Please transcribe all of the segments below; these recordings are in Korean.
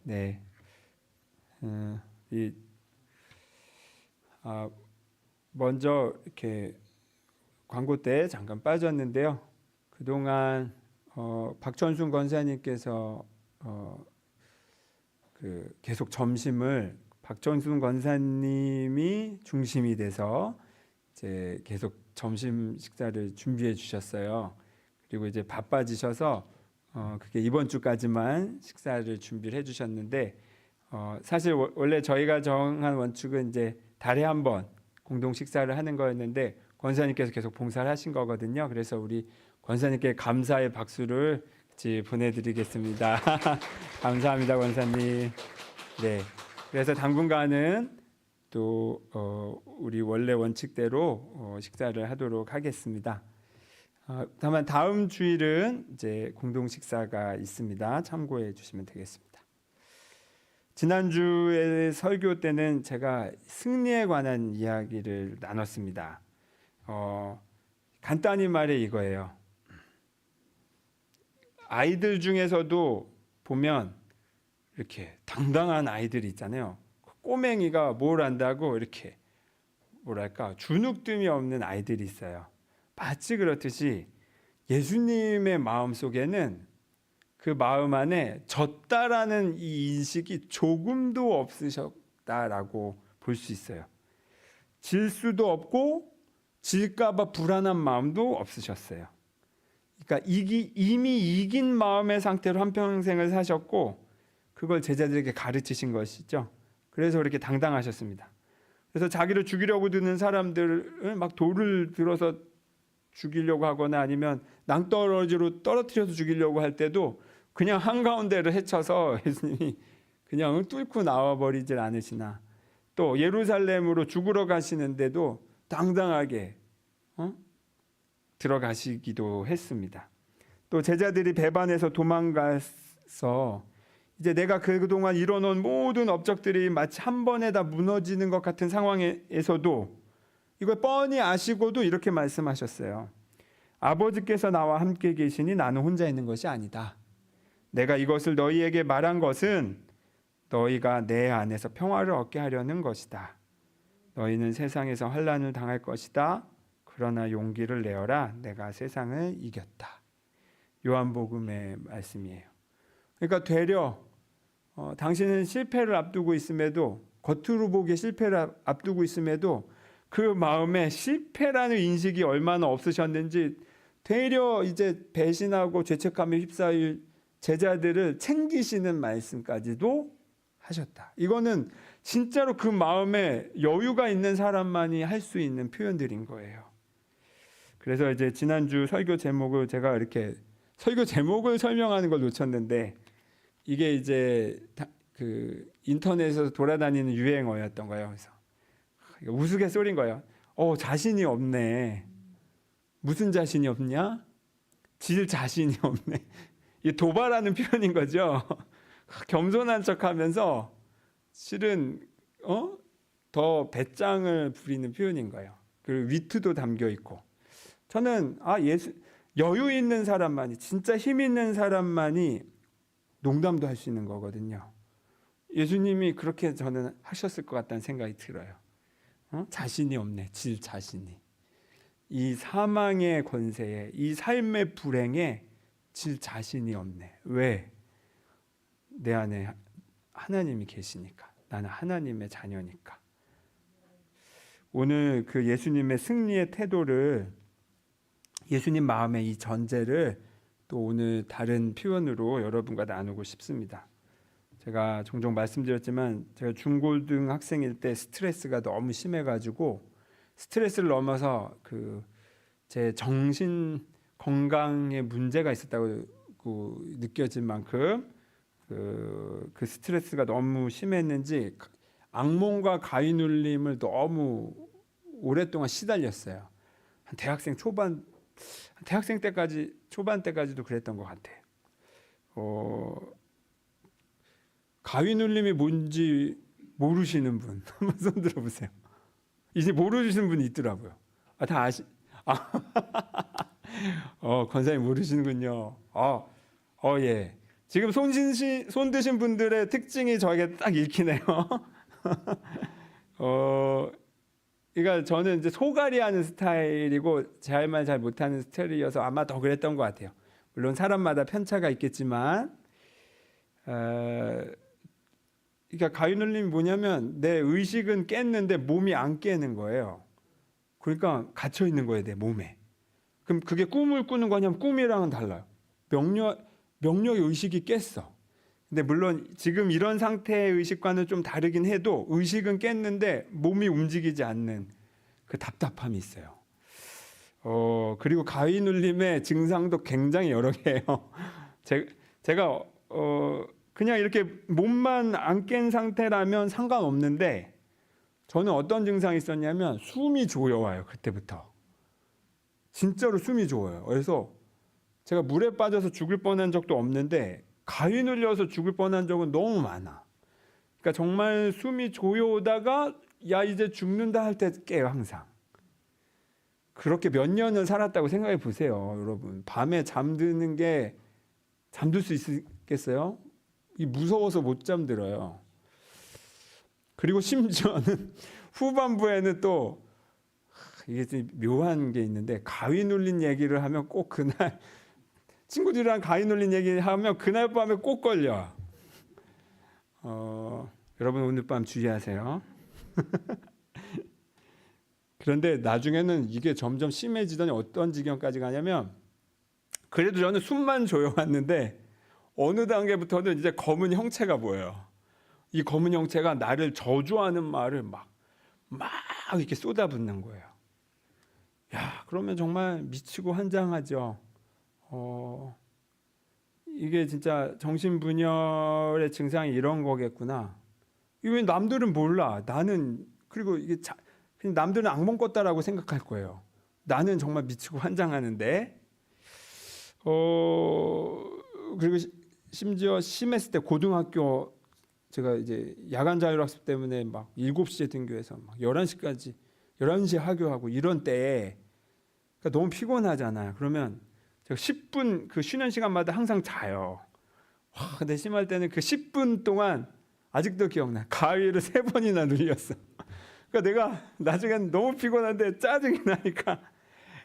네. 이 먼저 이렇게 광고 때 잠깐 빠졌는데요. 그동안 박천순 권사님께서 계속 점심을 박천순 권사님이 중심이 돼서 이제 계속 점심 식사를 준비해 주셨어요. 그리고 이제 바빠지셔서 그게 이번 주까지만 식사를 준비를 해주셨는데 사실 원래 저희가 정한 원칙은 이제 달에 한 번 공동 식사를 하는 거였는데 권사님께서 계속 봉사를 하신 거거든요. 그래서 우리 권사님께 감사의 박수를 같이 보내드리겠습니다. 감사합니다, 권사님. 네. 그래서 당분간은 또 우리 원래 원칙대로 식사를 하도록 하겠습니다. 다만 다음 주일은 이제 공동 식사가 있습니다. 참고해 주시면 되겠습니다. 지난주에 설교 때는 제가 승리에 관한 이야기를 나눴습니다. 간단히 말해 이거예요. 아이들 중에서도 보면 이렇게 당당한 아이들이 있잖아요. 꼬맹이가 뭘 안다고 이렇게 뭐랄까 주눅듦이 없는 아이들이 있어요. 마치 그렇듯이 예수님의 마음 속에는 그 마음 안에 졌다라는 이 인식이 조금도 없으셨다라고 볼 수 있어요. 질 수도 없고 질까봐 불안한 마음도 없으셨어요. 그러니까 이미 이긴 마음의 상태로 한평생을 사셨고 그걸 제자들에게 가르치신 것이죠. 그래서 그렇게 당당하셨습니다. 그래서 자기를 죽이려고 드는 사람들을 막 돌을 들어서 죽이려고 하거나 아니면 낭떠러지로 떨어뜨려서 죽이려고 할 때도 그냥 한가운데를 헤쳐서 예수님이 그냥 뚫고 나와버리질 않으시나, 또 예루살렘으로 죽으러 가시는데도 당당하게 들어가시기도 했습니다. 또 제자들이 배반해서 도망가서 이제 내가 그동안 이뤄놓은 모든 업적들이 마치 한 번에 다 무너지는 것 같은 상황에서도 이걸 뻔히 아시고도 이렇게 말씀하셨어요. 아버지께서 나와 함께 계시니 나는 혼자 있는 것이 아니다. 내가 이것을 너희에게 말한 것은 너희가 내 안에서 평화를 얻게 하려는 것이다. 너희는 세상에서 환난을 당할 것이다. 그러나 용기를 내어라. 내가 세상을 이겼다. 요한복음의 말씀이에요. 그러니까 되려 당신은 실패를 앞두고 있음에도, 겉으로 보기에 실패를 앞두고 있음에도 그 마음에 실패라는 인식이 얼마나 없으셨는지 되려 이제 배신하고 죄책감에 휩싸일 제자들을 챙기시는 말씀까지도 하셨다. 이거는 진짜로 그 마음에 여유가 있는 사람만이 할 수 있는 표현들인 거예요. 그래서 이제 지난주 설교 제목을 제가 이렇게 설교 제목을 설명하는 걸 놓쳤는데, 이게 이제 그 인터넷에서 돌아다니는 유행어였던 거예요. 그래서 우스갯소리인 거예요. 자신이 없네. 무슨 자신이 없냐? 질 자신이 없네. 이 도발하는 표현인 거죠. 겸손한 척하면서 실은 더 배짱을 부리는 표현인 거예요. 그리고 위트도 담겨 있고. 저는 여유 있는 사람만이, 진짜 힘 있는 사람만이 농담도 할 수 있는 거거든요. 예수님이 그렇게 저는 하셨을 것 같다는 생각이 들어요. 자신이 없네, 질 자신이. 이 사망의 권세에, 이 삶의 불행에 질 자신이 없네. 왜? 내 안에 하나님이 계시니까. 나는 하나님의 자녀니까. 오늘 그 예수님의 승리의 태도를, 예수님 마음의 이 전제를 또 오늘 다른 표현으로 여러분과 나누고 싶습니다. 제가 종종 말씀드렸지만 제가 중고등 학생일 때 스트레스가 너무 심해가지고 스트레스를 넘어서 제 정신 건강에 문제가 있었다고 느껴질 만큼 그 스트레스가 너무 심했는지 악몽과 가위눌림을 너무 오랫동안 시달렸어요. 한 대학생 때까지, 초반 때까지도 그랬던 것 같아요. 가위눌림이 뭔지 모르시는 분 한번 손 들어보세요. 이제 모르시는 분이 있더라고요. 다 아시? 권사님 모르시는군요. 예. 지금 손 드신 분들의 특징이 저에게 딱 읽히네요. 그러니까 저는 이제 소갈이 하는 스타일이고 제 할 말 잘 못하는 스타일이어서 아마 더 그랬던 것 같아요. 물론 사람마다 편차가 있겠지만, 그러니까 가위눌림이 뭐냐면 내 의식은 깼는데 몸이 안 깨는 거예요. 그러니까 갇혀 있는 거예요, 내 몸에. 그럼 그게 꿈을 꾸는 거냐면 꿈이랑은 달라요. 명료의 의식이 깼어. 근데 물론 지금 이런 상태의 의식과는 좀 다르긴 해도 의식은 깼는데 몸이 움직이지 않는 그 답답함이 있어요. 그리고 가위 눌림의 증상도 굉장히 여러 개예요. 제가 그냥 이렇게 몸만 안 깬 상태라면 상관없는데 저는 어떤 증상이 있었냐면 숨이 조여와요. 그때부터. 진짜로 숨이 조여요. 그래서 제가 물에 빠져서 죽을 뻔한 적도 없는데 가위 눌려서 죽을 뻔한 적은 너무 많아. 그러니까 정말 숨이 조여오다가 야 이제 죽는다 할 때 깨요 항상. 그렇게 몇 년을 살았다고 생각해 보세요, 여러분. 밤에 잠드는 게 잠들 수 있겠어요? 이 무서워서 못 잠들어요. 그리고 심지어는 후반부에는 또 이게 좀 묘한 게 있는데 가위 눌린 얘기를 하면 꼭 그날 친구들이랑 가위 눌린 얘기하면 그날 밤에 꼭 걸려. 여러분 오늘 밤 주의하세요. 그런데 나중에는 이게 점점 심해지더니 어떤 지경까지 가냐면 그래도 저는 숨만 조여왔는데 어느 단계부터는 이제 검은 형체가 보여요. 이 검은 형체가 나를 저주하는 말을 막 이렇게 쏟아붓는 거예요. 야, 그러면 정말 미치고 환장하죠. 이게 진짜 정신분열의 증상이 이런 거겠구나. 이게 남들은 몰라. 나는 그리고 이게 그냥 남들은 악몽 꿨다라고 생각할 거예요. 나는 정말 미치고 환장하는데. 그리고 심지어 심했을 때 고등학교 제가 이제 야간 자율학습 때문에 막 7시에 등교해서 막 11시에 하교하고 이런 때에 그러니까 너무 피곤하잖아요. 그러면 제가 10분 그 쉬는 시간마다 항상 자요. 근데 심할 때는 그 10분 동안 아직도 기억나. 가위를 3번이나 눌렸어. 그러니까 내가 나중엔 너무 피곤한데 짜증이 나니까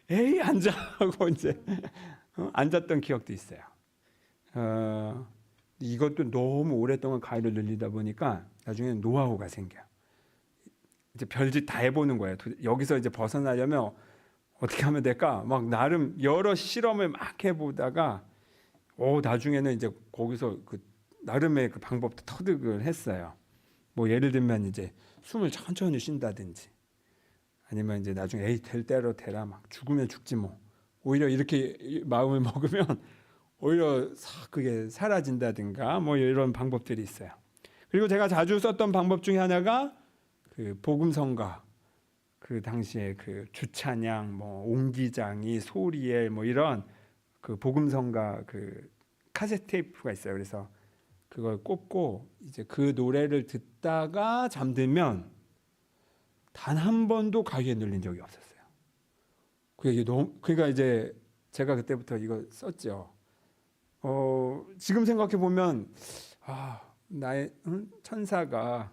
에이 앉아 하고 이제 앉았던 기억도 있어요. 이것도 너무 오랫동안 가위를 눌리다 보니까 나중에는 노하우가 생겨요. 이제 별짓 다 해보는 거예요. 여기서 이제 벗어나려면 어떻게 하면 될까? 막 나름 여러 실험을 막 해보다가 나중에는 이제 거기서 그 나름의 그 방법도 터득을 했어요. 뭐 예를 들면 이제 숨을 천천히 쉰다든지 아니면 이제 나중에 에이 될 대로 되라 막 죽으면 죽지 뭐 오히려 이렇게 마음을 먹으면 오히려 그게 사라진다든가 뭐 이런 방법들이 있어요. 그리고 제가 자주 썼던 방법 중에 하나가 그 복음성가 그 당시에 그 주찬양 뭐 옹기장이 소리엘 뭐 이런 그 복음성가 그 카세트 테이프가 있어요. 그래서 그걸 꽂고 이제 그 노래를 듣다가 잠들면 단 한 번도 가위에 눌린 적이 없었어요. 그러니까 이제 제가 그때부터 이거 썼죠. 지금 생각해 보면 나의 천사가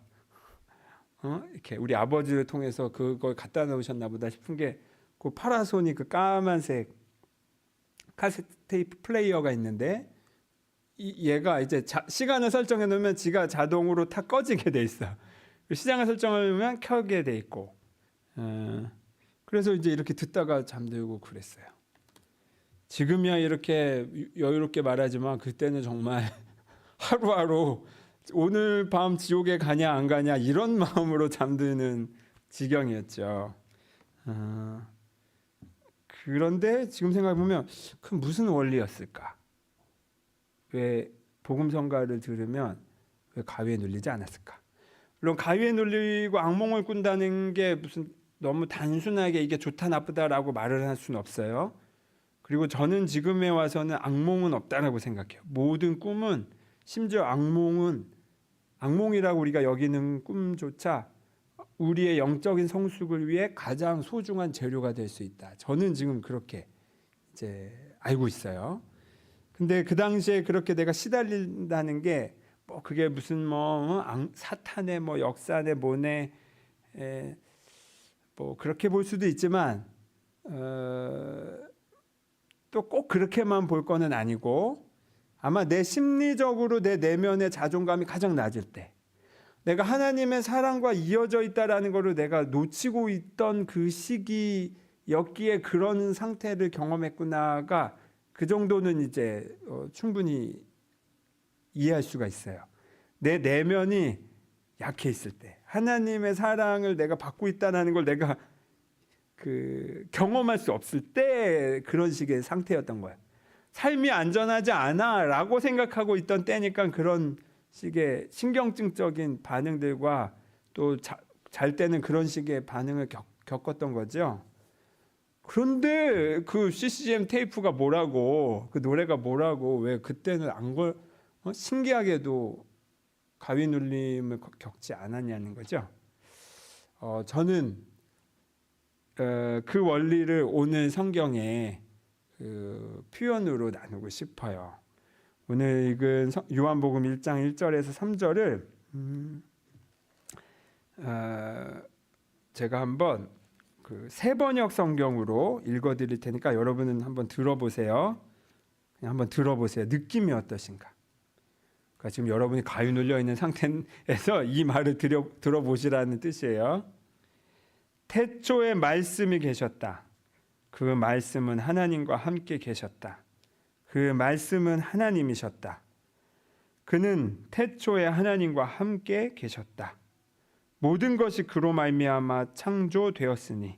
이렇게 우리 아버지를 통해서 그걸 갖다 놓으셨나 보다 싶은 게 그 파라소닉 그 까만색 카세트 테이프 플레이어가 있는데 얘가 이제 시간을 설정해 놓으면 지가 자동으로 다 꺼지게 돼 있어. 시간을 설정해 놓으면 켜게 돼 있고. 그래서 이제 이렇게 듣다가 잠들고 그랬어요. 지금이야 이렇게 여유롭게 말하지만 그때는 정말 하루하루 오늘 밤 지옥에 가냐 안 가냐 이런 마음으로 잠드는 지경이었죠. 그런데 지금 생각해보면 그 무슨 원리였을까? 왜 복음성가를 들으면 왜 가위에 눌리지 않았을까? 물론 가위에 눌리고 악몽을 꾼다는 게 무슨 너무 단순하게 이게 좋다 나쁘다라고 말을 할 수는 없어요. 그리고 저는 지금에 와서는 악몽은 없다라고 생각해요. 모든 꿈은 심지어 악몽이라고 우리가 여기는 꿈조차 우리의 영적인 성숙을 위해 가장 소중한 재료가 될 수 있다. 저는 지금 그렇게 이제 알고 있어요. 근데 그 당시에 그렇게 내가 시달린다는 게 뭐 그게 무슨 뭐 사탄의 뭐 역사네 뭐네 뭐 그렇게 볼 수도 있지만 또 꼭 그렇게만 볼 거는 아니고, 아마 내 심리적으로 내 내면의 자존감이 가장 낮을 때, 내가 하나님의 사랑과 이어져 있다라는 것을 내가 놓치고 있던 그 시기였기에 그런 상태를 경험했구나가, 그 정도는 이제 충분히 이해할 수가 있어요. 내 내면이 약해 있을 때, 하나님의 사랑을 내가 받고 있다는 걸 내가 경험할 수 없을 때 그런 식의 상태였던 거예요. 삶이 안전하지 않아 라고 생각하고 있던 때니까 그런 식의 신경증적인 반응들과 또 잘 때는 그런 식의 반응을 겪었던 거죠. 그런데 그 CCM 테이프가 뭐라고, 그 노래가 뭐라고, 왜 그때는 신기하게도 가위 눌림을 겪지 않았냐는 거죠. 저는 그 원리를 오늘 성경에 그 표현으로 나누고 싶어요. 오늘 읽은 요한복음 1장 1절에서 3절을 제가 한번 그 새번역 성경으로 읽어드릴 테니까 여러분은 한번 들어보세요. 그냥 한번 들어보세요. 느낌이 어떠신가? 그러니까 지금 여러분이 가위 눌려 있는 상태에서 이 말을 들어보시라는 뜻이에요. 태초에 말씀이 계셨다. 그 말씀은 하나님과 함께 계셨다. 그 말씀은 하나님이셨다. 그는 태초에 하나님과 함께 계셨다. 모든 것이 그로 말미암아 창조되었으니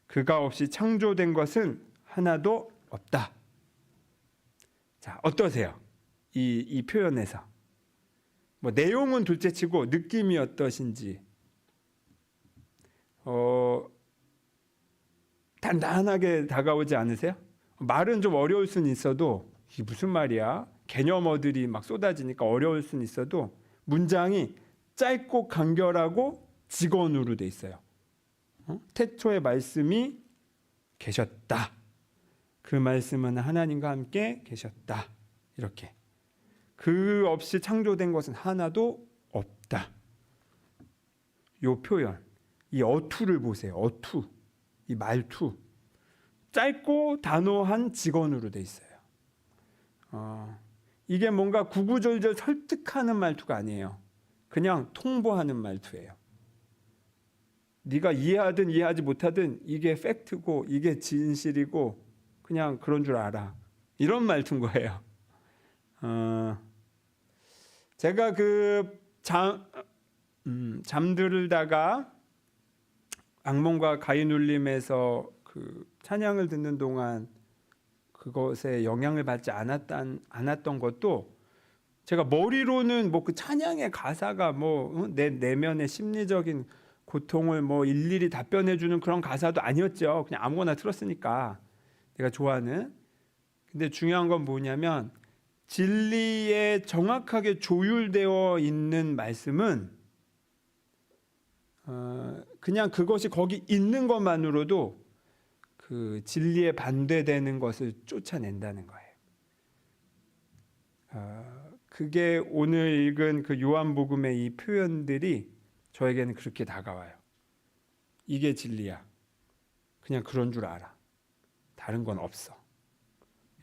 그가 없이 창조된 것은 하나도 없다. 자, 어떠세요? 이 표현에서 뭐 내용은 둘째치고 느낌이 어떠신지 단단하게 다가오지 않으세요? 말은 좀 어려울 수는 있어도, 이게 무슨 말이야? 개념어들이 막 쏟아지니까 어려울 수는 있어도 문장이 짧고 간결하고 직언으로 돼 있어요. 태초에 말씀이 계셨다. 그 말씀은 하나님과 함께 계셨다. 이렇게. 그 없이 창조된 것은 하나도 없다. 이 표현, 이 어투를 보세요. 어투, 이 말투. 짧고 단호한 직언으로 돼 있어요. 이게 뭔가 구구절절 설득하는 말투가 아니에요. 그냥 통보하는 말투예요. 네가 이해하든 이해하지 못하든 이게 팩트고 이게 진실이고 그냥 그런 줄 알아. 이런 말투인 거예요. 제가 잠들다가 악몽과 가위 눌림에서 그 찬양을 듣는 동안 그것에 영향을 받지 않았던 것도, 제가 머리로는 뭐 그 찬양의 가사가 뭐 내 내면의 심리적인 고통을 뭐 일일이 답변해 주는 그런 가사도 아니었죠. 그냥 아무거나 틀었으니까 내가 좋아하는. 근데 중요한 건 뭐냐면, 진리에 정확하게 조율되어 있는 말씀은 그냥 그것이 거기 있는 것만으로도 그 진리에 반대되는 것을 쫓아낸다는 거예요. 그게 오늘 읽은 그 요한복음의 이 표현들이 저에게는 그렇게 다가와요. 이게 진리야. 그냥 그런 줄 알아. 다른 건 없어.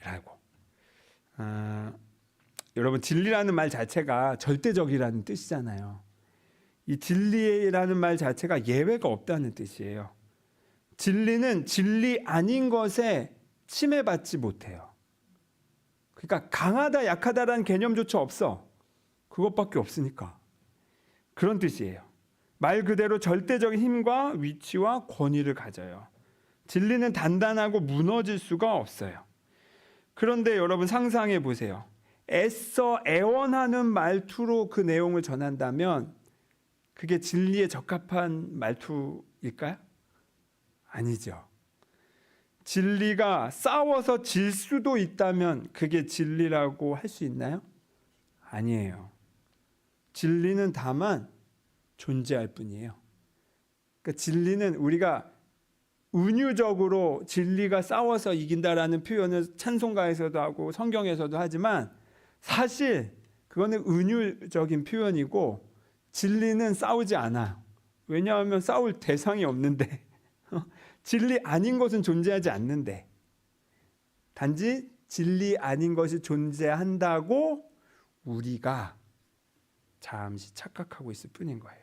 라고. 여러분, 진리라는 말 자체가 절대적이라는 뜻이잖아요. 이 진리라는 말 자체가 예외가 없다는 뜻이에요. 진리는 진리 아닌 것에 침해받지 못해요. 그러니까 강하다 약하다라는 개념조차 없어. 그것밖에 없으니까. 그런 뜻이에요. 말 그대로 절대적인 힘과 위치와 권위를 가져요. 진리는 단단하고 무너질 수가 없어요. 그런데 여러분 상상해 보세요. 애써 애원하는 말투로 그 내용을 전한다면 그게 진리에 적합한 말투일까요? 아니죠. 진리가 싸워서 질 수도 있다면 그게 진리라고 할 수 있나요? 아니에요. 진리는 다만 존재할 뿐이에요. 그러니까 진리는 우리가 은유적으로 진리가 싸워서 이긴다라는 표현을 찬송가에서도 하고 성경에서도 하지만 사실 그거는 은유적인 표현이고 진리는 싸우지 않아요. 왜냐하면 싸울 대상이 없는데 진리 아닌 것은 존재하지 않는데 단지 진리 아닌 것이 존재한다고 우리가 잠시 착각하고 있을 뿐인 거예요.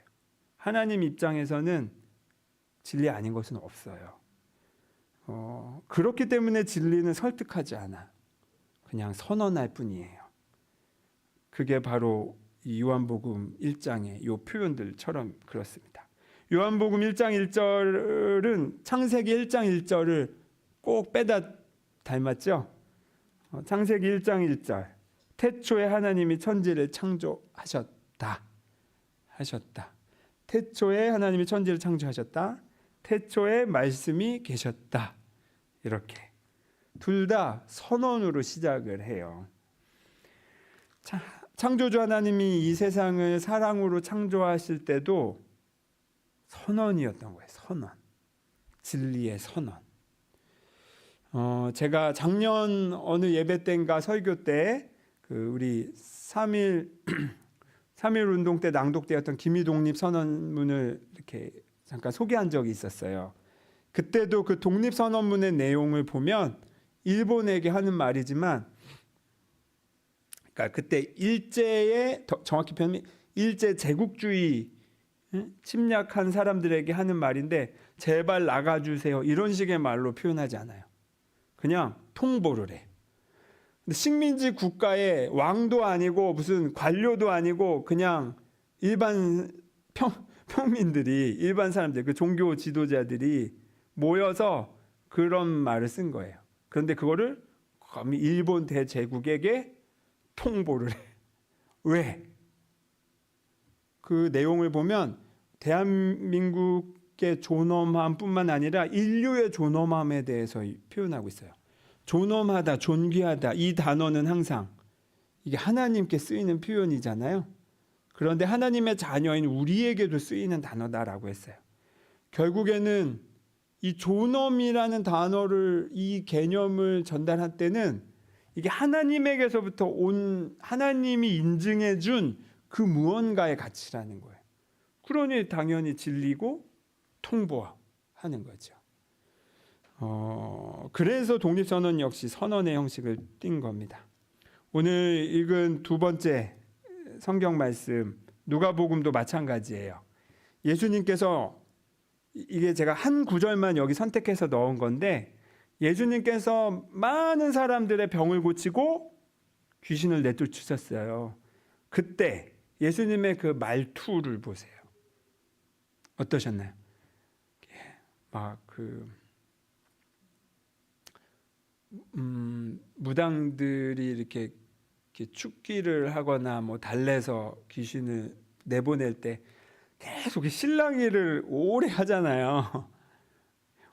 하나님 입장에서는 진리 아닌 것은 없어요. 그렇기 때문에 진리는 설득하지 않아. 그냥 선언할 뿐이에요. 그게 바로 이 요한복음 1장의 요 표현들처럼 그렇습니다. 요한복음 1장 1절은 창세기 1장 1절을 꼭 빼다 닮았죠. 창세기 1장 1절 태초에 하나님이 천지를 창조하셨다. 태초에 하나님이 천지를 창조하셨다. 태초에 말씀이 계셨다. 이렇게 둘 다 선언으로 시작을 해요. 창조주 하나님이 이 세상을 사랑으로 창조하실 때도 선언이었던 거예요. 선언. 진리의 선언. 제가 작년 어느 예배 때인가 설교 때 그 우리 3.1 운동 때 낭독되었던 김희독립 선언문을 이렇게 잠깐 소개한 적이 있었어요. 그때도 그 독립 선언문의 내용을 보면 일본에게 하는 말이지만, 그러니까 그때 일제의 정확히 표현이 일제 제국주의 침략한 사람들에게 하는 말인데 제발 나가주세요 이런 식의 말로 표현하지 않아요. 그냥 통보를 해. 근데 식민지 국가의 왕도 아니고 무슨 관료도 아니고 그냥 일반 평민들이, 일반 사람들, 그 종교 지도자들이 모여서 그런 말을 쓴 거예요. 그런데 그거를 일본 대제국에게 통보를 해. 왜? 그 내용을 보면 대한민국의 존엄함뿐만 아니라 인류의 존엄함에 대해서 표현하고 있어요. 존엄하다, 존귀하다 이 단어는 항상 이게 하나님께 쓰이는 표현이잖아요. 그런데 하나님의 자녀인 우리에게도 쓰이는 단어다라고 했어요. 결국에는 이 존엄이라는 단어를, 이 개념을 전달할 때는 이게 하나님에게서부터 온, 하나님이 인증해 준 그 무언가의 가치라는 거예요. 그러니 당연히 진리고 통보하는 거죠. 그래서 독립선언 역시 선언의 형식을 띈 겁니다. 오늘 읽은 두 번째 성경 말씀 누가복음도 마찬가지예요. 예수님께서, 이게 제가 한 구절만 여기 선택해서 넣은 건데, 예수님께서 많은 사람들의 병을 고치고 귀신을 내쫓으셨어요. 그때 예수님의 그 말투를 보세요. 어떠셨나요? 막 무당들이 이렇게 축기를 하거나 뭐 달래서 귀신을 내보낼 때 계속 실랑이를 오래 하잖아요.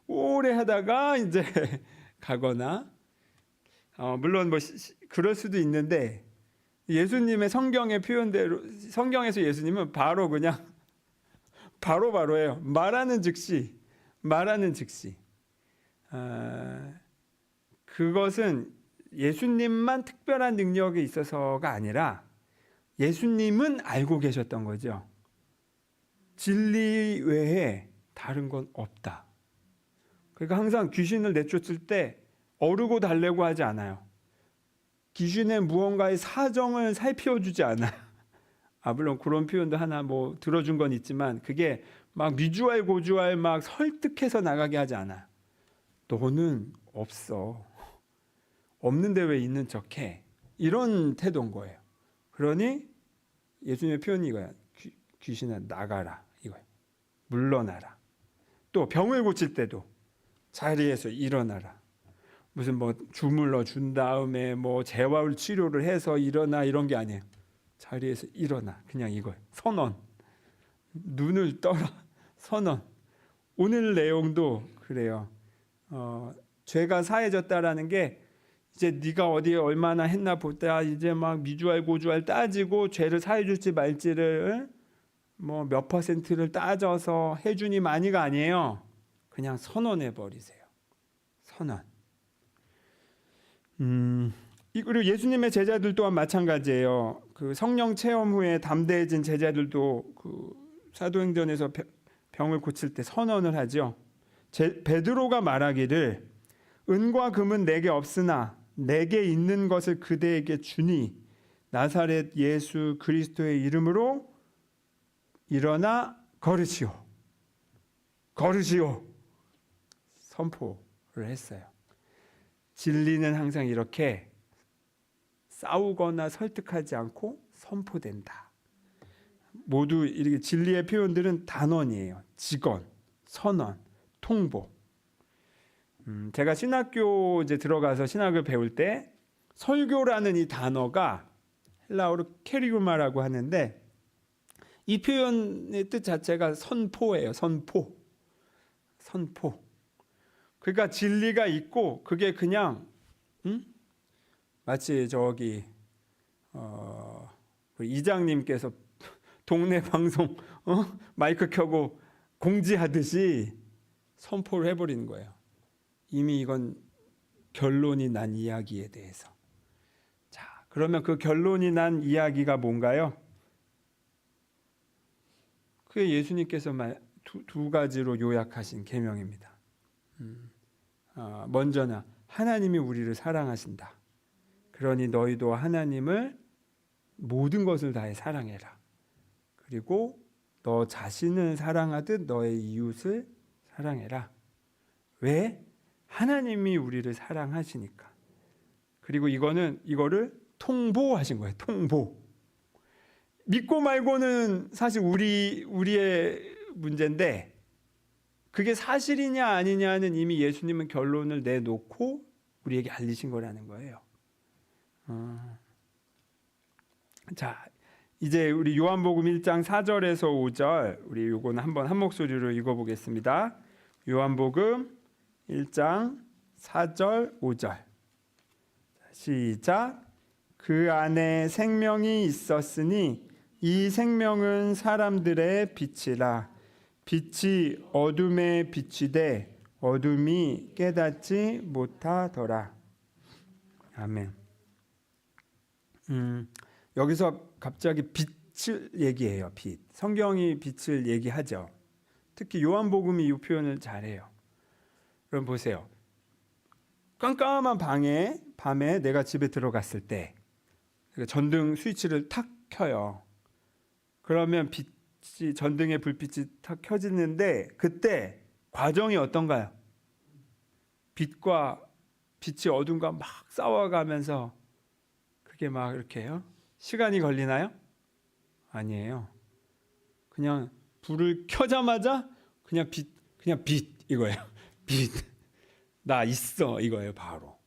오래 하다가 이제 가거나, 물론 뭐 그럴 수도 있는데, 예수님의 성경의 표현대로, 성경에서 예수님은 바로 그냥 바로바로예요. 말하는 즉시. 그것은 예수님만 특별한 능력이 있어서가 아니라 예수님은 알고 계셨던 거죠. 진리 외에 다른 건 없다. 그러니까 항상 귀신을 내쫓을 때 어르고 달래고 하지 않아요. 귀신의 무언가의 사정을 살펴주지 않아요. 물론 그런 표현도 하나 뭐 들어준 건 있지만 그게 막 미주알 고주알 막 설득해서 나가게 하지 않아요. 너는 없어. 없는데 왜 있는 척해? 이런 태도인 거예요. 그러니 예수님의 표현이 이거야. 귀신아 나가라 이거예요. 물러나라. 또 병을 고칠 때도 자리에서 일어나라. 무슨 뭐 주물러 준 다음에 뭐 재활 치료를 해서 일어나 이런 게 아니에요. 자리에서 일어나. 그냥 이거예요. 선언. 눈을 떠라. 선언. 오늘 내용도 그래요. 죄가 사해졌다라는 게 이제 네가 어디에 얼마나 했나 보다 이제 막 미주알 고주알 따지고 죄를 사해줄지 말지를 뭐 몇 %를 따져서 해주니 많이가 아니에요. 그냥 선언해 버리세요. 선언. 그리고 예수님의 제자들 또한 마찬가지예요. 그 성령 체험 후에 담대해진 제자들도 그 사도행전에서 병을 고칠 때 선언을 하죠. 베드로가 말하기를 은과 금은 내게 없으나 내게 있는 것을 그대에게 주니 나사렛 예수 그리스도의 이름으로 일어나 걸으시오. 걸으시오. 선포를 했어요. 진리는 항상 이렇게 싸우거나 설득하지 않고 선포된다. 모두 이렇게 진리의 표현들은 단언이에요. 직언, 선언, 통보. 제가 신학교 이제 들어가서 신학을 배울 때 설교라는 이 단어가 헬라어로 케리그마라고 하는데 이 표현의 뜻 자체가 선포예요. 선포. 선포. 그러니까 진리가 있고 그게 그냥 마치 저기 이장님께서 동네 방송 마이크 켜고 공지하듯이 선포를 해버리는 거예요. 이미 이건 결론이 난 이야기에 대해서. 자, 그러면 그 결론이 난 이야기가 뭔가요? 그게 예수님께서 두 가지로 요약하신 계명입니다. 먼저는 하나님이 우리를 사랑하신다. 그러니 너희도 하나님을 모든 것을 다해 사랑해라. 그리고 너 자신을 사랑하듯 너의 이웃을 사랑해라. 왜? 하나님이 우리를 사랑하시니까. 그리고 이거를 통보하신 거예요. 통보. 믿고 말고는 사실 우리의 문제인데 그게 사실이냐 아니냐는 이미 예수님은 결론을 내놓고 우리에게 알리신 거라는 거예요. 자, 이제 우리 요한복음 1장 4절에서 5절 우리 요거는 한번 한 목소리로 읽어보겠습니다. 요한복음 1장 4절 5절 시작. 그 안에 생명이 있었으니 이 생명은 사람들의 빛이라. 빛이 어둠에 비치되 어둠이 깨닫지 못하더라. 아멘. 여기서 갑자기 빛을 얘기해요. 빛. 성경이 빛을 얘기하죠. 특히 요한복음이 이 표현을 잘해요. 그럼 보세요. 깜깜한 밤에 내가 집에 들어갔을 때 전등 스위치를 탁 켜요. 그러면 전등의 불빛이 탁 켜지는데 그때 과정이 어떤가요? 빛이 어둠과 막 싸워가면서 그게 막 이렇게요. 시간이 걸리나요? 아니에요. 그냥 불을 켜자마자 그냥 빛 이거예요. 빛. 나 있어 이거예요. 바로.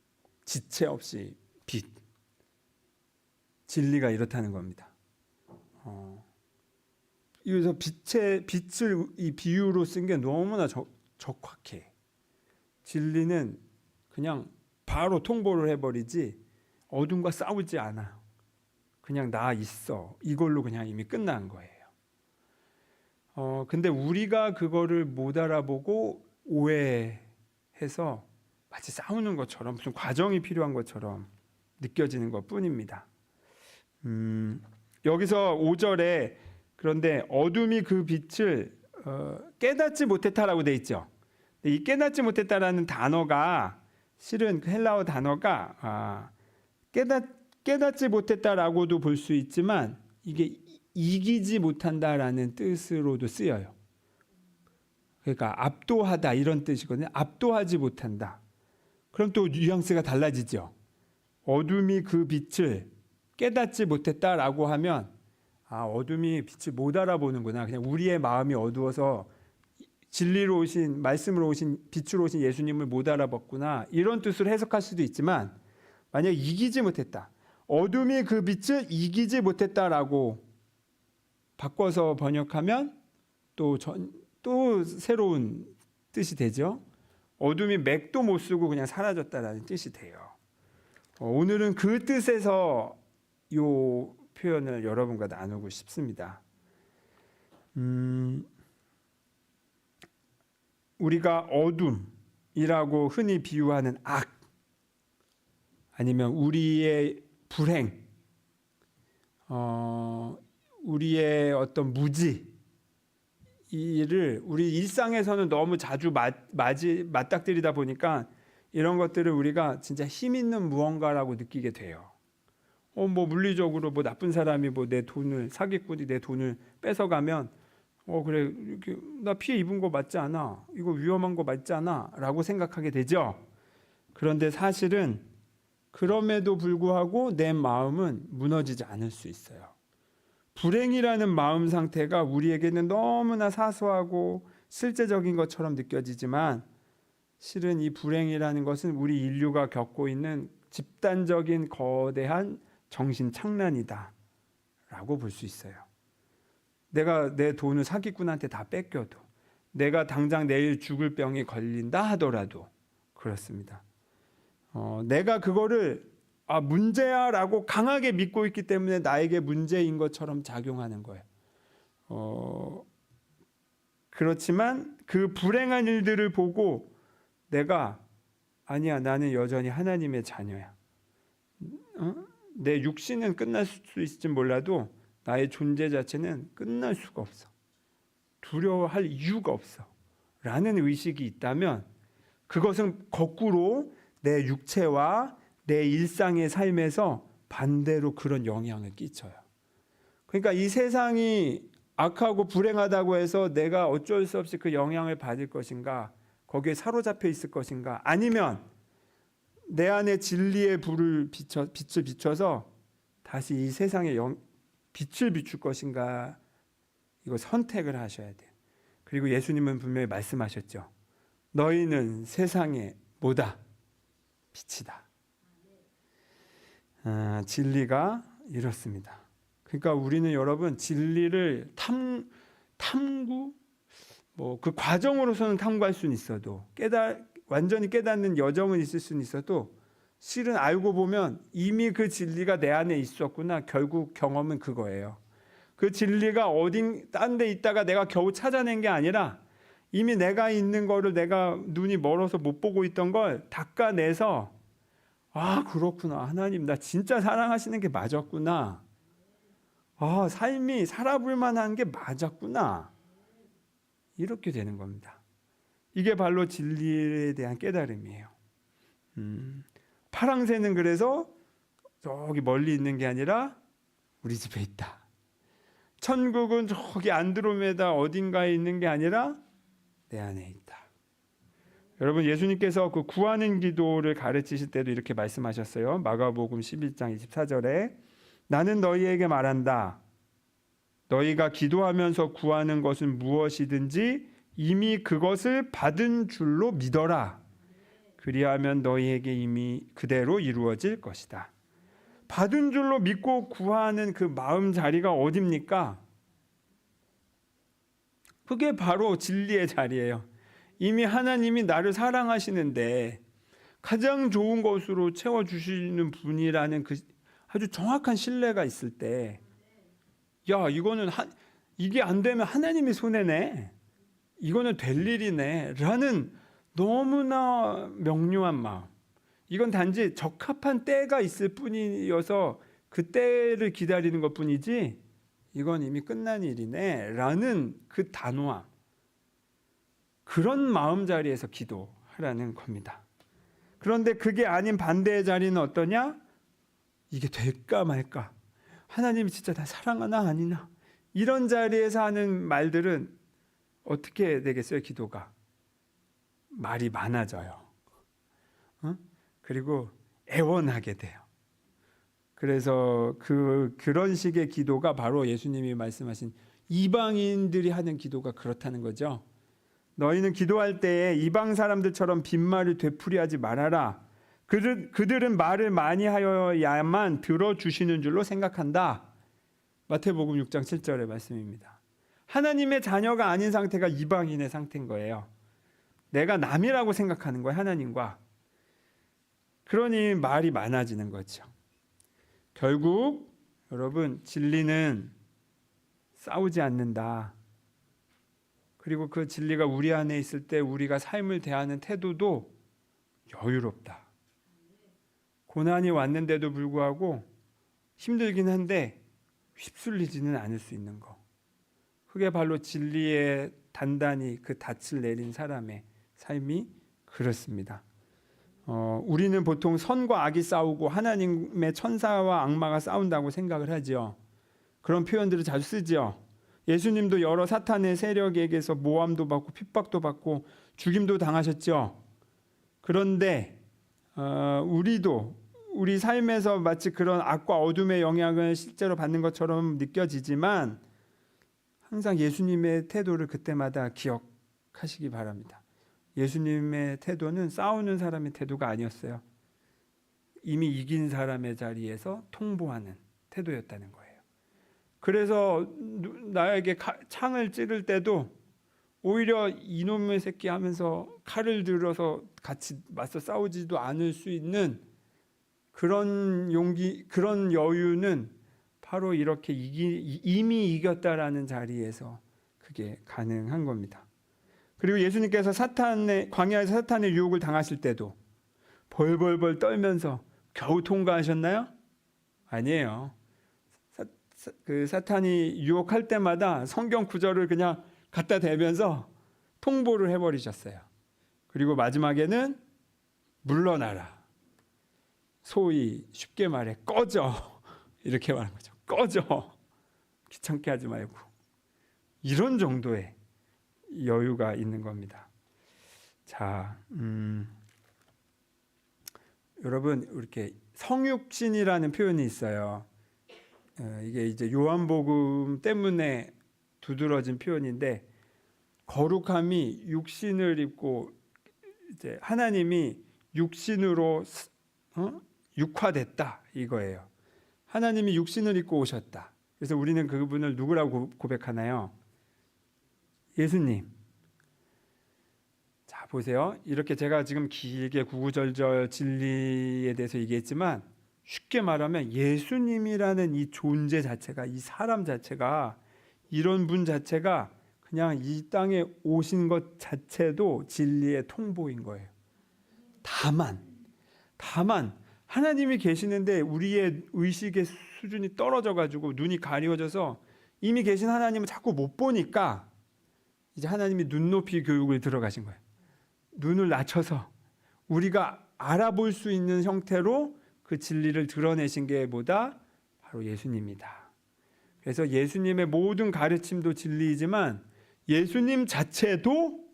지체 없이 빛. 진리가 이렇다는 겁니다. 그래서 빛을 이 비유로 쓴 게 너무나 적확해. 진리는 그냥 바로 통보를 해버리지 어둠과 싸우지 않아. 그냥 나 있어. 이걸로 그냥 이미 끝난 거예요. 근데 우리가 그거를 못 알아보고 오해해서 마치 싸우는 것처럼 무슨 과정이 필요한 것처럼 느껴지는 것 뿐입니다. 여기서 5절에 그런데 어둠이 그 빛을 깨닫지 못했다라고 돼 있죠. 이 깨닫지 못했다라는 단어가 실은 그 헬라어 단어가 깨닫지 못했다라고도 볼 수 있지만 이게 이기지 못한다라는 뜻으로도 쓰여요. 그러니까 압도하다 이런 뜻이거든요. 압도하지 못한다. 그럼 또 뉘앙스가 달라지죠. 어둠이 그 빛을 깨닫지 못했다라고 하면 어둠이 빛을 못 알아보는구나. 그냥 우리의 마음이 어두워서 진리로 오신 말씀으로 오신 빛으로 오신 예수님을 못 알아봤구나. 이런 뜻으로 해석할 수도 있지만 만약 이기지 못했다. 어둠이 그 빛을 이기지 못했다라고 바꿔서 번역하면 또 새로운 뜻이 되죠. 어둠이 맥도 못 쓰고 그냥 사라졌다라는 뜻이 돼요. 오늘은 그 뜻에서 이 표현을 여러분과 나누고 싶습니다. 우리가 어둠이라고 흔히 비유하는 악, 아니면 우리의 불행, 우리의 어떤 무지, 이를 우리 일상에서는 너무 자주 맞닥뜨리다 보니까 이런 것들을 우리가 진짜 힘 있는 무언가라고 느끼게 돼요. 뭐 물리적으로 뭐 나쁜 사람이 뭐 내 돈을, 사기꾼이 내 돈을 뺏어가면 그래, 이렇게 나 피해 입은 거 맞지 않아, 이거 위험한 거 맞지 않아 라고 생각하게 되죠. 그런데 사실은 그럼에도 불구하고 내 마음은 무너지지 않을 수 있어요. 불행이라는 마음 상태가 우리에게는 너무나 사소하고 실제적인 것처럼 느껴지지만, 실은 이 불행이라는 것은 우리 인류가 겪고 있는 집단적인 거대한 정신 착란이다 라고 볼 수 있어요. 내가 내 돈을 사기꾼한테 다 뺏겨도, 내가 당장 내일 죽을 병에 걸린다 하더라도 그렇습니다. 내가 그거를 문제야 라고 강하게 믿고 있기 때문에 나에게 문제인 것처럼 작용하는 거예요. 그렇지만 그 불행한 일들을 보고 내가 아니야, 나는 여전히 하나님의 자녀야. 내 육신은 끝날 수 있을지 몰라도 나의 존재 자체는 끝날 수가 없어. 두려워할 이유가 없어 라는 의식이 있다면, 그것은 거꾸로 내 육체와 내 일상의 삶에서 반대로 그런 영향을 끼쳐요. 그러니까 이 세상이 악하고 불행하다고 해서 내가 어쩔 수 없이 그 영향을 받을 것인가, 거기에 사로잡혀 있을 것인가, 아니면 내 안에 진리의 빛을 비춰서 다시 이 세상에 빛을 비출 것인가, 이거 선택을 하셔야 돼요. 그리고 예수님은 분명히 말씀하셨죠. 너희는 세상의 뭐다? 빛이다. 진리가 이렇습니다. 그러니까 우리는 여러분, 진리를 탐구, 그 과정으로서는 탐구할 수는 있어도, 완전히 깨닫는 여정은 있을 수는 있어도, 실은 알고 보면 이미 그 진리가 내 안에 있었구나. 결국 경험은 그거예요. 그 진리가 딴 데 있다가 내가 겨우 찾아낸 게 아니라, 이미 내가 있는 거를, 내가 눈이 멀어서 못 보고 있던 걸 닦아내서, 그렇구나, 하나님 나 진짜 사랑하시는 게 맞았구나, 삶이 살아볼 만한 게 맞았구나, 이렇게 되는 겁니다. 이게 바로 진리에 대한 깨달음이에요. 파랑새는 그래서 저기 멀리 있는 게 아니라 우리 집에 있다. 천국은 저기 안드로메다 어딘가에 있는 게 아니라 내 안에 있다. 여러분, 예수님께서 그 구하는 기도를 가르치실 때도 이렇게 말씀하셨어요. 마가복음 11장 24절에 나는 너희에게 말한다. 너희가 기도하면서 구하는 것은 무엇이든지 이미 그것을 받은 줄로 믿어라. 그리하면 너희에게 이미 그대로 이루어질 것이다. 받은 줄로 믿고 구하는 그 마음 자리가 어딥니까? 그게 바로 진리의 자리예요. 이미 하나님이 나를 사랑하시는데 가장 좋은 것으로 채워주시는 분이라는 그 아주 정확한 신뢰가 있을 때, 이게 안 되면 하나님이 손해네, 이거는 될 일이네 라는 너무나 명료한 마음, 이건 단지 적합한 때가 있을 뿐이어서 그 때를 기다리는 것 뿐이지 이건 이미 끝난 일이네 라는 그 단호함, 그런 마음 자리에서 기도하라는 겁니다. 그런데 그게 아닌 반대의 자리는 어떠냐? 이게 될까 말까, 하나님이 진짜 나 사랑하나 아니나, 이런 자리에서 하는 말들은 어떻게 되겠어요? 기도가 말이 많아져요. 그리고 애원하게 돼요. 그래서 그런 식의 기도가 바로 예수님이 말씀하신 이방인들이 하는 기도가 그렇다는 거죠. 너희는 기도할 때에 이방 사람들처럼 빈말을 되풀이하지 말아라. 그들은 말을 많이 하여야만 들어주시는 줄로 생각한다. 마태복음 6장 7절의 말씀입니다. 하나님의 자녀가 아닌 상태가 이방인의 상태인 거예요. 내가 남이라고 생각하는 거예요, 하나님과. 그러니 말이 많아지는 거죠. 결국 여러분, 진리는 싸우지 않는다. 그리고 그 진리가 우리 안에 있을 때 우리가 삶을 대하는 태도도 여유롭다. 고난이 왔는데도 불구하고 힘들긴 한데 휩쓸리지는 않을 수 있는 거. 그게 바로 진리에 단단히 그 닻을 내린 사람의 삶이 그렇습니다. 우리는 보통 선과 악이 싸우고 하나님의 천사와 악마가 싸운다고 생각을 하죠. 그런 표현들을 자주 쓰죠. 예수님도 여러 사탄의 세력에게서 모함도 받고 핍박도 받고 죽임도 당하셨죠. 그런데 우리도 우리 삶에서 마치 그런 악과 어둠의 영향을 실제로 받는 것처럼 느껴지지만 항상 예수님의 태도를 그때마다 기억하시기 바랍니다. 예수님의 태도는 싸우는 사람의 태도가 아니었어요. 이미 이긴 사람의 자리에서 통보하는 태도였다는 거예요. 그래서 나에게 창을 찌를 때도 오히려 이놈의 새끼 하면서 칼을 들어서 같이 맞서 싸우지도 않을 수 있는 그런 용기, 그런 여유는 바로 이렇게 이미 이겼다라는 자리에서 그게 가능한 겁니다. 그리고 예수님께서 광야에서 사탄의 유혹을 당하실 때도 벌벌벌 떨면서 겨우 통과하셨나요? 아니에요. 그 사탄이 유혹할 때마다 성경 구절을 그냥 갖다 대면서 통보를 해버리셨어요. 그리고 마지막에는 물러나라. 소위 쉽게 말해 꺼져. 이렇게 말하는 거죠. 꺼져. 귀찮게 하지 말고. 이런 정도의 여유가 있는 겁니다. 자, 여러분 이렇게 성육신이라는 표현이 있어요. 이게 이제 요한복음 때문에 두드러진 표현인데 거룩함이 육신을 입고 이제 하나님이 육신으로 육화됐다 이거예요. 하나님이 육신을 입고 오셨다. 그래서 우리는 그분을 누구라고 고백하나요? 예수님. 자, 보세요. 이렇게 제가 지금 길게 구구절절 진리에 대해서 얘기했지만 쉽게 말하면 예수님이라는 이 존재 자체가, 이 사람 자체가, 이런 분 자체가 그냥 이 땅에 오신 것 자체도 진리의 통보인 거예요. 다만 하나님이 계시는데 우리의 의식의 수준이 떨어져가지고 눈이 가려져서 이미 계신 하나님을 자꾸 못 보니까 이제 하나님이 눈높이 교육을 들어가신 거예요. 눈을 낮춰서 우리가 알아볼 수 있는 형태로 그 진리를 드러내신 게 뭐다? 바로 예수님이다. 그래서 예수님의 모든 가르침도 진리이지만 예수님 자체도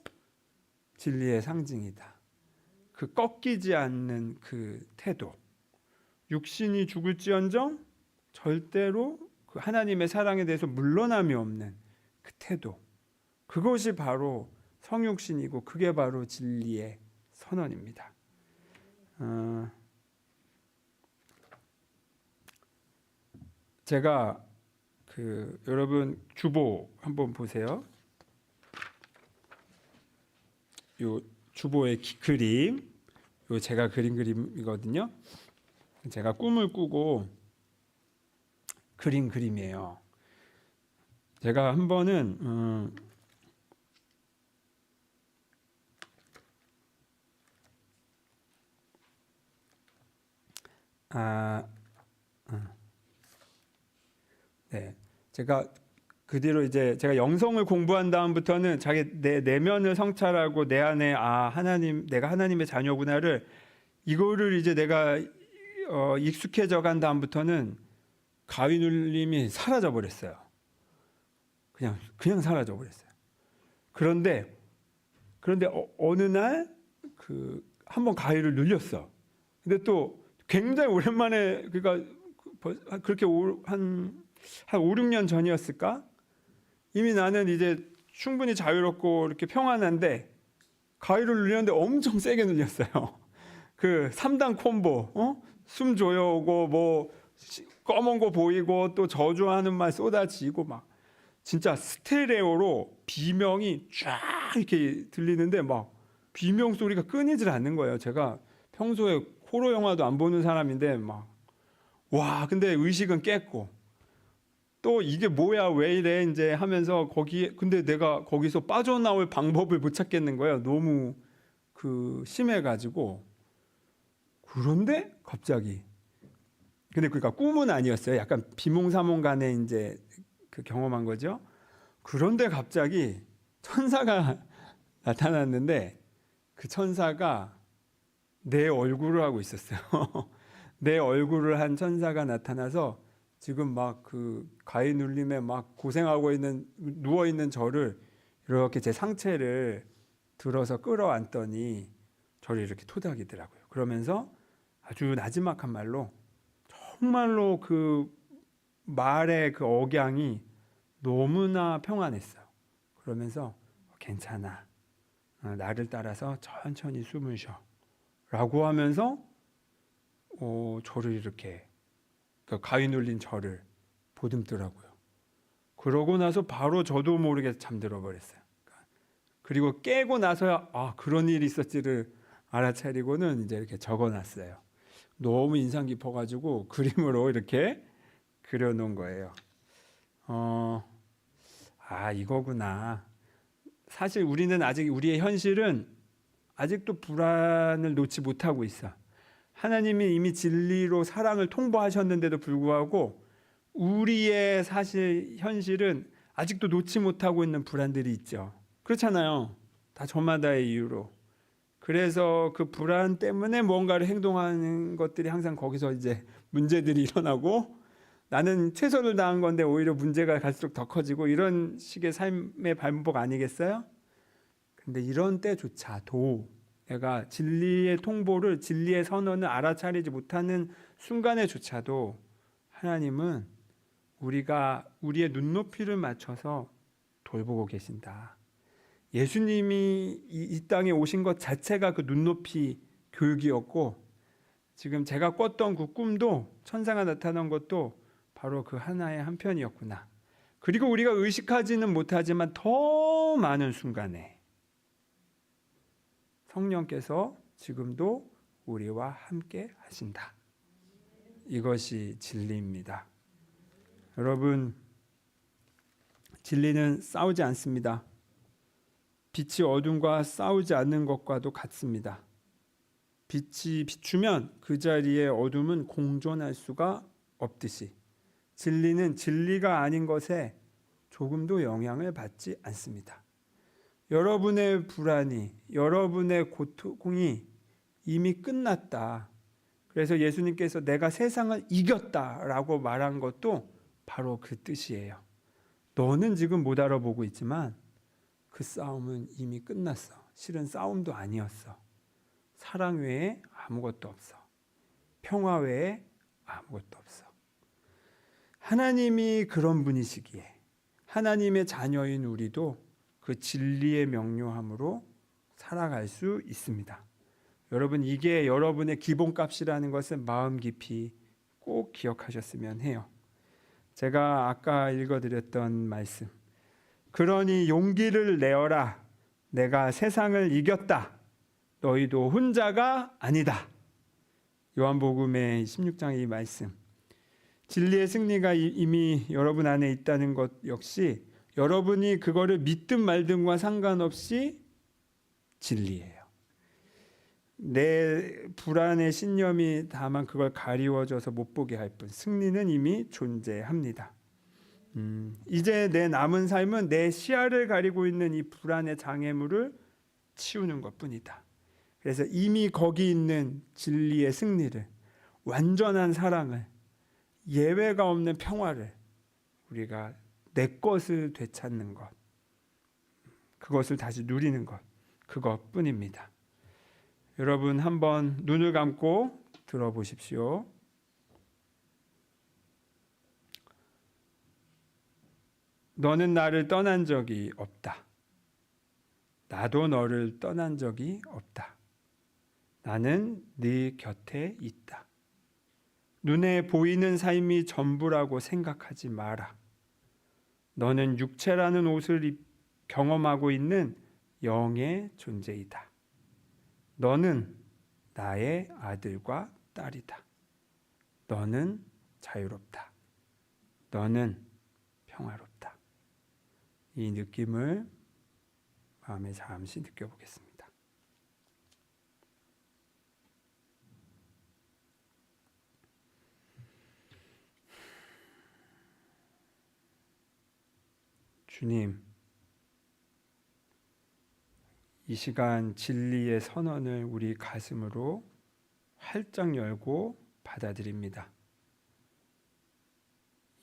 진리의 상징이다. 그 꺾이지 않는 그 태도. 육신이 죽을지언정 절대로 그 하나님의 사랑에 대해서 물러남이 없는 그 태도. 그것이 바로 성육신이고 그게 바로 진리의 선언입니다. 제가 여러분 주보 한번 보세요. 요 주보의 그림, 요 제가 그린 그림이거든요. 제가 꿈을 꾸고 그린 그림이에요. 제가 한 번은 네, 제가 그 뒤로 이제 제가 영성을 공부한 다음부터는 자기 내 내면을 성찰하고 내 안에 내가 하나님의 자녀구나를 이거를 이제 내가 익숙해져 간 다음부터는 가위 눌림이 사라져 버렸어요. 그냥 사라져 버렸어요. 그런데 어느 날 한번 가위를 눌렸어. 근데 또 굉장히 오랜만에 그러니까 그렇게 한 5, 6년 전이었을까? 이미 나는 이제 충분히 자유롭고 이렇게 평안한데 가위를 눌렸는데 엄청 세게 눌렸어요. 그 3단 콤보, 숨 조여오고 뭐 검은 거 보이고 또 저주하는 말 쏟아지고 막 진짜 스테레오로 비명이 쫙 이렇게 들리는데 막 비명 소리가 끊이질 않는 거예요. 제가 평소에 호러 영화도 안 보는 사람인데 막 와, 근데 의식은 깼고 또 이게 뭐야 왜 이래 이제 하면서 거기에 근데 내가 거기서 빠져나올 방법을 못 찾겠는 거예요. 너무 그 심해가지고. 그런데 갑자기 근데 그러니까 꿈은 아니었어요. 약간 비몽사몽간에 이제 그 경험한 거죠. 그런데 갑자기 천사가 나타났는데 그 천사가 내 얼굴을 하고 있었어요. 내 얼굴을 한 천사가 나타나서 지금 막 그 가위 눌림에 막 고생하고 있는 누워 있는 저를 이렇게 제 상체를 들어서 끌어안더니 저를 이렇게 토닥이더라고요. 그러면서 아주 나지막한 말로 정말로 그 말의 그 억양이 너무나 평안했어요. 그러면서 괜찮아. 나를 따라서 천천히 숨을 쉬어. 라고 하면서 저를 이렇게 가위 눌린 저를 보듬더라고요. 그러고 나서 바로 저도 모르게 잠들어 버렸어요. 그리고 깨고 나서야 그런 일이 있었지를 알아차리고는 이제 이렇게 적어놨어요. 너무 인상 깊어가지고 그림으로 이렇게 그려놓은 거예요. 이거구나. 사실 우리는 아직 우리의 현실은 아직도 불안을 놓지 못하고 있어. 하나님이 이미 진리로 사랑을 통보하셨는데도 불구하고 우리의 사실 현실은 아직도 놓지 못하고 있는 불안들이 있죠. 그렇잖아요. 다 저마다의 이유로. 그래서 그 불안 때문에 뭔가를 행동하는 것들이 항상 거기서 이제 문제들이 일어나고 나는 최선을 다한 건데 오히려 문제가 갈수록 더 커지고 이런 식의 삶의 반복 아니겠어요? 근데 이런 때조차도 내가 진리의 통보를 진리의 선언을 알아차리지 못하는 순간에조차도 하나님은 우리가 우리의 눈높이를 맞춰서 돌보고 계신다. 예수님이 이 땅에 오신 것 자체가 그 눈높이 교육이었고 지금 제가 꿨던 그 꿈도 천사가 나타난 것도 바로 그 하나의 한편이었구나. 그리고 우리가 의식하지는 못하지만 더 많은 순간에 성령께서 지금도 우리와 함께 하신다. 이것이 진리입니다. 여러분, 진리는 싸우지 않습니다. 빛이 어둠과 싸우지 않는 것과도 같습니다. 빛이 비추면 그 자리에 어둠은 공존할 수가 없듯이 진리는 진리가 아닌 것에 조금도 영향을 받지 않습니다. 여러분의 불안이, 여러분의 고통이 이미 끝났다. 그래서 예수님께서 내가 세상을 이겼다라고 말한 것도 바로 그 뜻이에요. 너는 지금 못 알아보고 있지만 그 싸움은 이미 끝났어. 실은 싸움도 아니었어. 사랑 외에 아무것도 없어. 평화 외에 아무것도 없어. 하나님이 그런 분이시기에 하나님의 자녀인 우리도 그 진리의 명료함으로 살아갈 수 있습니다. 여러분, 이게 여러분의 기본값이라는 것을 마음 깊이 꼭 기억하셨으면 해요. 제가 아까 읽어드렸던 말씀, 그러니 용기를 내어라. 내가 세상을 이겼다. 너희도 혼자가 아니다. 요한복음의 16장의 이 말씀, 진리의 승리가 이미 여러분 안에 있다는 것 역시 여러분이 그거를 믿든 말든과 상관없이 진리예요. 내 불안의 신념이 다만 그걸 가리워줘서 못 보게 할 뿐 승리는 이미 존재합니다. 이제 내 남은 삶은 내 시야를 가리고 있는 이 불안의 장애물을 치우는 것뿐이다. 그래서 이미 거기 있는 진리의 승리를, 완전한 사랑을, 예외가 없는 평화를 우리가 내 것을 되찾는 것, 그것을 다시 누리는 것, 그것뿐입니다. 여러분, 한번 눈을 감고 들어보십시오. 너는 나를 떠난 적이 없다. 나도 너를 떠난 적이 없다. 나는 네 곁에 있다. 눈에 보이는 삶이 전부라고 생각하지 마라. 너는 육체라는 옷을 경험하고 있는 영의 존재이다. 너는 나의 아들과 딸이다. 너는 자유롭다. 너는 평화롭다. 이 느낌을 마음에 잠시 느껴보겠습니다. 주님, 이 시간 진리의 선언을 우리 가슴으로 활짝 열고 받아들입니다.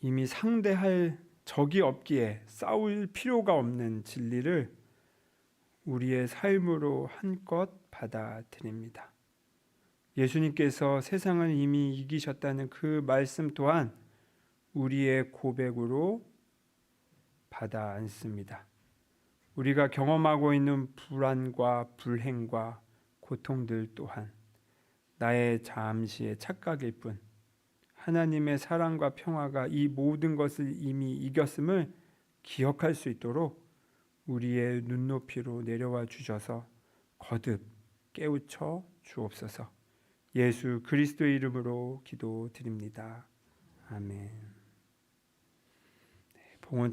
이미 상대할 적이 없기에 싸울 필요가 없는 진리를 우리의 삶으로 한껏 받아들입니다. 예수님께서 세상을 이미 이기셨다는 그 말씀 또한 우리의 고백으로 받아 안습니다. 우리가 경험하고 있는 불안과 불행과 고통들 또한 나의 잠시의 착각일 뿐 하나님의 사랑과 평화가 이 모든 것을 이미 이겼음을 기억할 수 있도록 우리의 눈높이로 내려와 주셔서 거듭 깨우쳐 주옵소서. 예수 그리스도의 이름으로 기도드립니다. 아멘. 봉헌